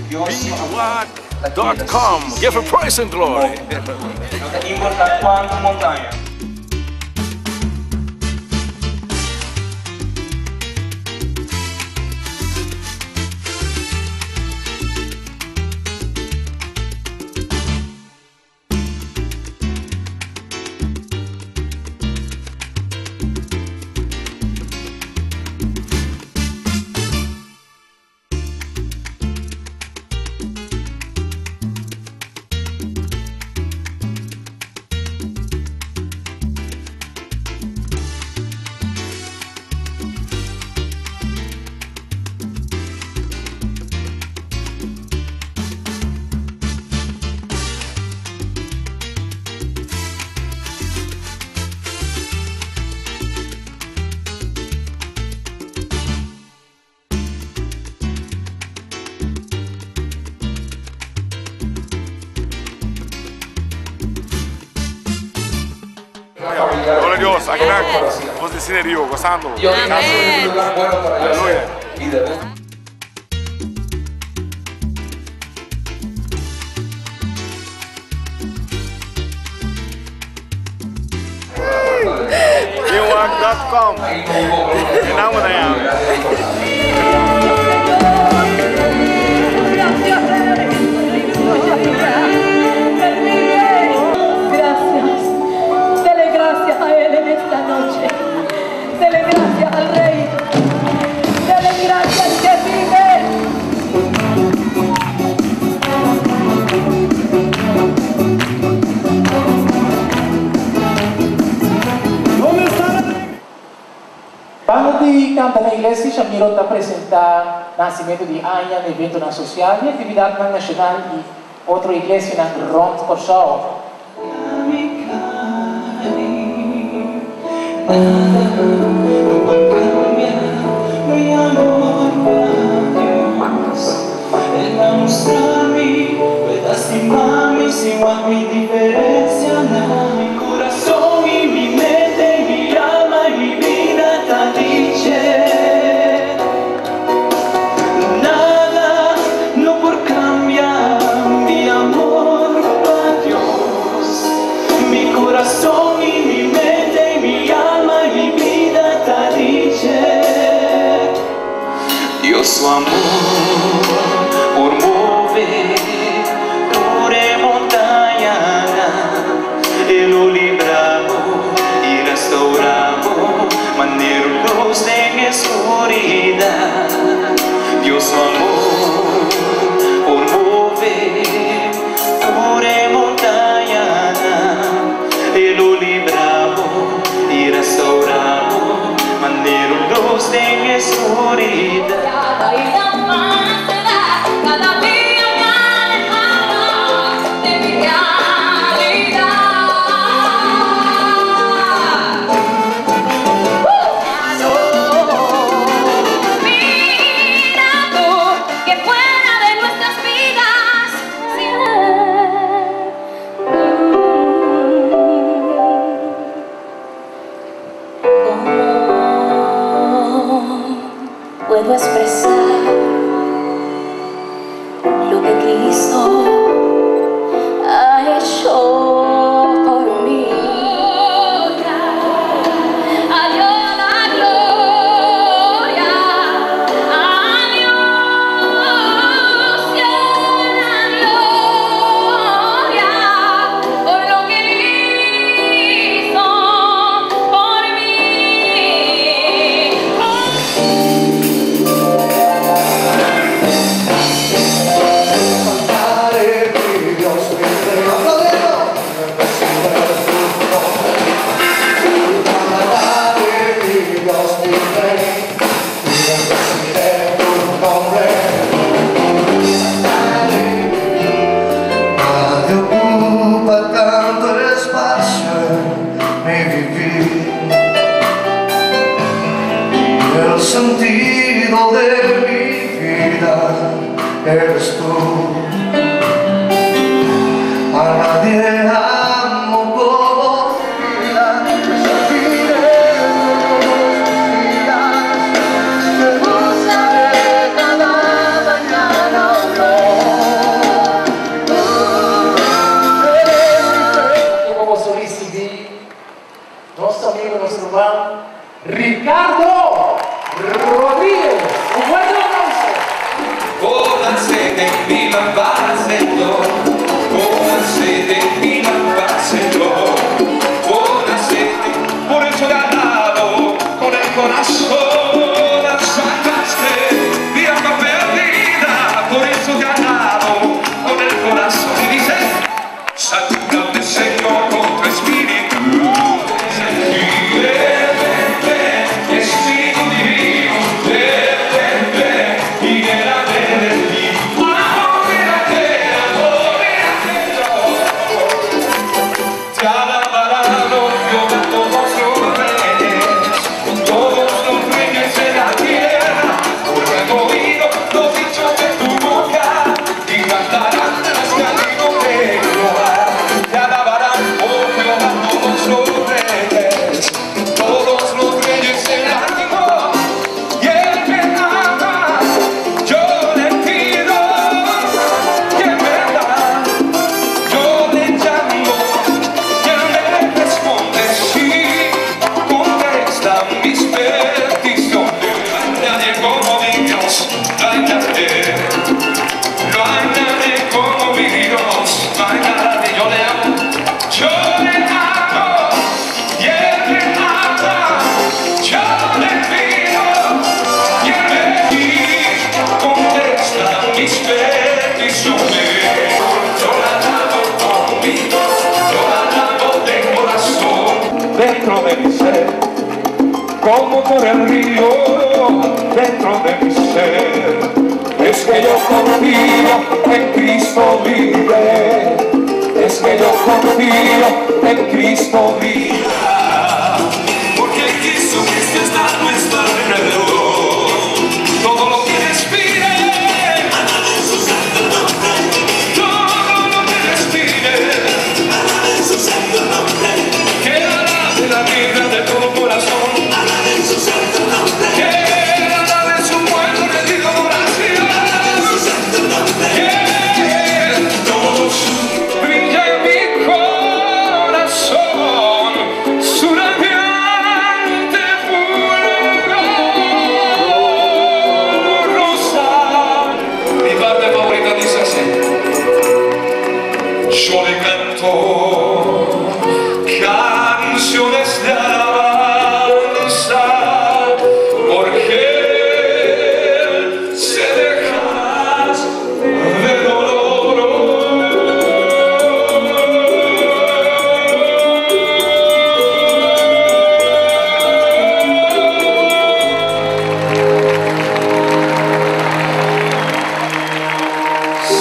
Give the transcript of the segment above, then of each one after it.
BWAC.com. Give him praise and glory. Não tem que importar quanto montanha. Gloria a Dios, aquí vos decís Río, gozando. Aleluya. BWAC.com. Enamo na yan. Banda de Canta na Igreja Chamiro está a apresentar o nascimento de Anya no evento na social e atividade na nacional e outra igreja na Ronde Corsal. Su amor por mover pure montaña, Él lo libramos y restauramos, manera luz en oscuridad. Dios su amor por mover pure montaña, Él lo libramos y restauramos, manera luz en oscuridad. Cada día más lejana de mi realidad. Mira tú que fuera de nuestras vidas ¿cómo puedo expresar lo que Cristo ha hecho por mí? A Dios la gloria, a Dios la gloria por lo que Él hizo por mí. El sentido de mi vida eres tú. A nadie amo como vida, serviré los días, te buscaré cada mañana, oh no. Ricardo Rodríguez. Un fuerte aplauso. Buonasera, viva Barcelona. Buonasera, viva Barcelona. Buonasera, por eso ganado con el corazón la sacaste, viva perdida, por eso ganado con el corazón. Y dice, salúdame Señor con tu espíritu. Espíritu divino, y lléname de ti. Te alabarán los todos los reyes, todos los reyes de la tierra, porque han oído los dichos de tu boca y cantarán las caminos de Jehová. Te alabarán, oh Jehová, todos los reyes, todos los reyes de la tierra, y el que ama, yo le pido que me da, yo le llamo. Responde sí, contesta mis peticiones. No hay nadie como mi Dios, no hay nadie, no hay nadie como mi Dios, no hay nadie. Yo le amo, y él me ama, yo le pido y él me contesta mis peticiones. Yo la amo con mi voz, yo la amo de corazón. Dentro de mi ser, como por el río, dentro de mi ser, es que yo confío en Cristo vive, es que yo confío en Cristo vive, porque Jesucristo está a nuestro alrededor, todo lo que respire, alabe su santo nombre, todo lo que respire, alabe su santo nombre, que alabe la vida de todo corazón, alabe su santo nombre, que alabe su pueblo rendido en oración, alabe su santo nombre, que todos brilla en mi corazón su radiante fulgor rosal. Mi parte favorita dice así: yo le canto canciones de alabanza, porque él se deja de dolor.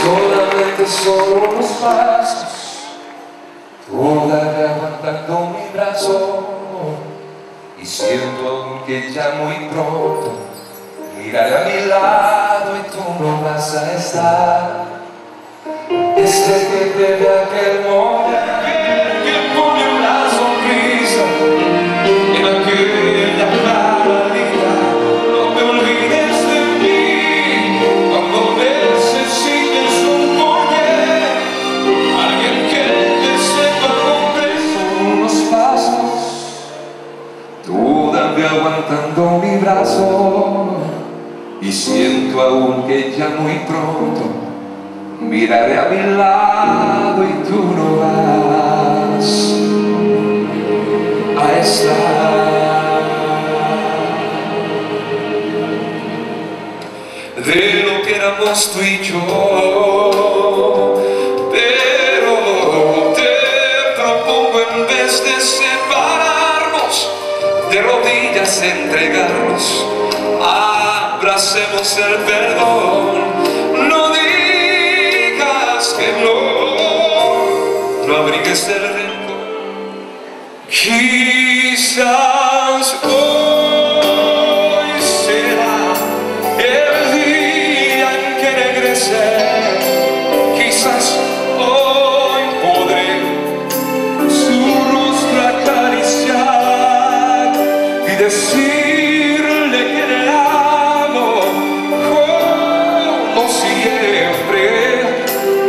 Solamente son unos pasos, todavía aguantando mi brazo, y siento que ya muy pronto miraré a mi lado y tú no vas a estar. Desde que te ve aquel momento que pone una sonrisa en aquella claridad, no te olvides de mí cuando necesites un poder, alguien que te sepa comprender unos pasos, todavía aguantando mi brazo, y siento aún que ya muy pronto miraré a mi lado y tú no vas a estar. De lo que éramos tú y yo, pero te propongo en vez de separarnos, de rodillas entregarnos, abracemos el perdón. No digas que no abrigues el rencor. Quizás hoy será el día en que regrese, quizás hoy podré su rostro acariciar y decirle que le amo como siempre,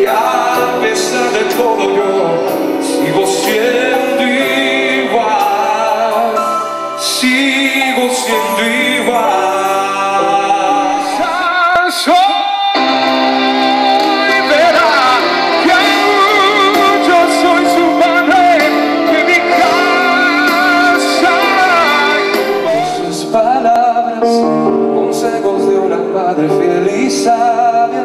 y a pesar de todo yo sigo siendo igual, sigo palabras, consejos de una madre fiel y sabia,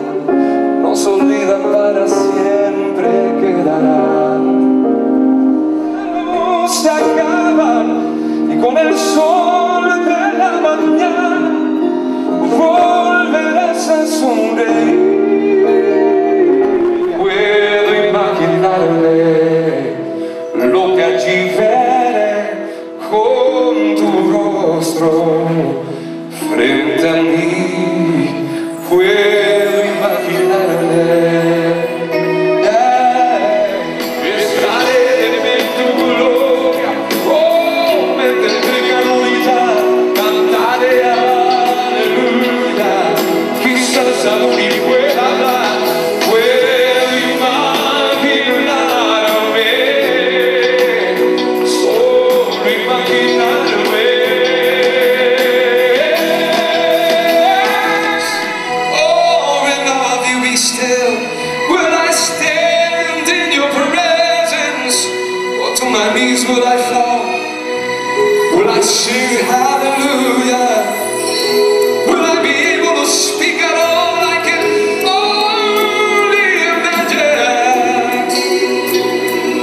no se olvidan, para siempre quedarán. Se acaban y con el sol de la mañana volverás a sonreír. Puedo imaginarme lo que allí veré con tu rostro frente a mí. Puedo imaginarme. Will I fall? Will I sing hallelujah? Will I be able to speak at all? I can only imagine.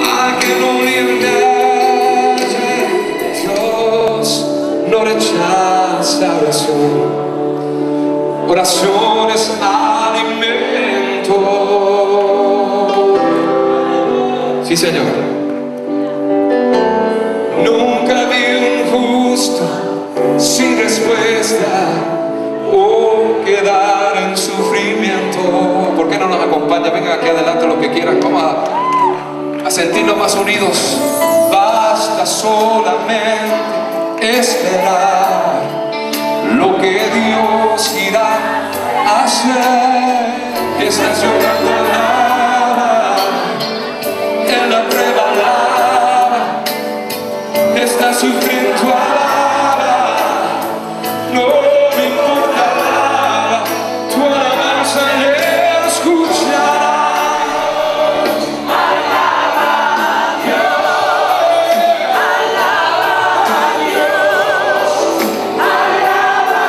I can only imagine. Dios no rechaza oración. Oración es alimento. Sí, Señor. Nunca vi un justo sin respuesta o quedar en sufrimiento. ¿Por qué no nos acompaña? Vengan aquí adelante los que quieran. Vamos a sentirnos más unidos. Basta solamente esperar lo que Dios irá a hacer. Esta llorando en la prueba. Está sufriendo, alaba, no me importa, alaba, tu alabanza le escuchará. Alaba a Dios, alaba a Dios, alaba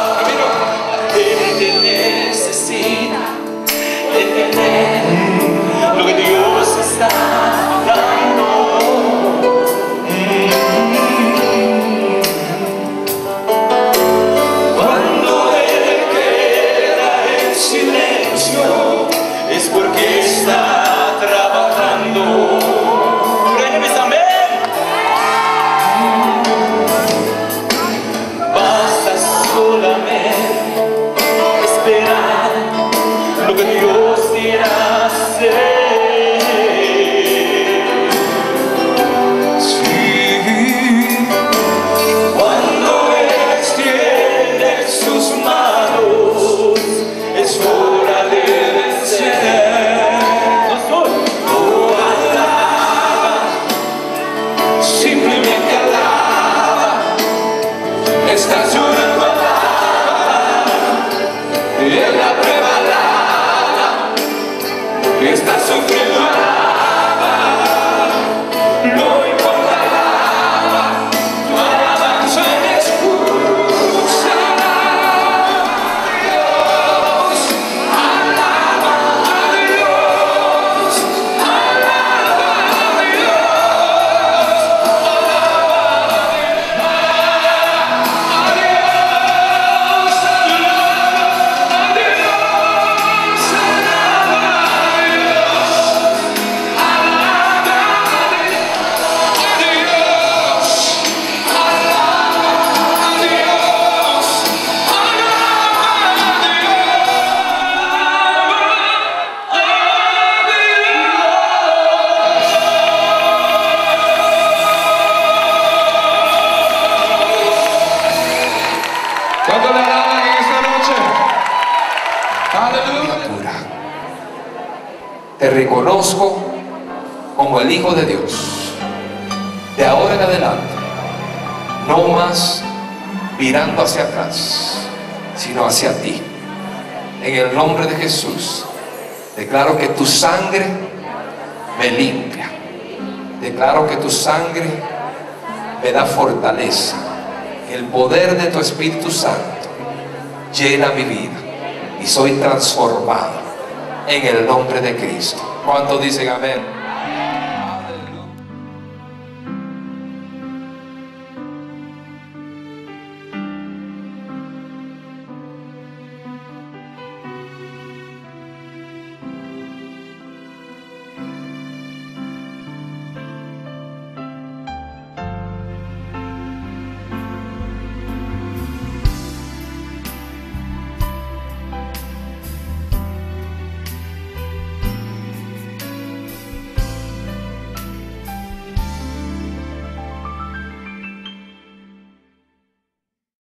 a Dios. Él te necesita entender lo que Dios está dando. Cuando Él queda en silencio es porque está trabajando. ¿Crees, amén? Basta solamente esperar lo que Dios quiera hacer. Estás llorando, alaba, en la prueba, alaba, estás sufriendo, alaba, no importa, alaba, tu alabanza me escuchará. Dios, alaba a Dios, alaba a Dios. ¿Cuánto le alaban en esta noche? Aleluya. Te reconozco como el Hijo de Dios. De ahora en adelante, no más mirando hacia atrás, sino hacia ti. En el nombre de Jesús, declaro que tu sangre me limpia. Declaro que tu sangre me da fortaleza. El poder de tu Espíritu Santo llena mi vida y soy transformado en el nombre de Cristo. ¿Cuántos dicen amén?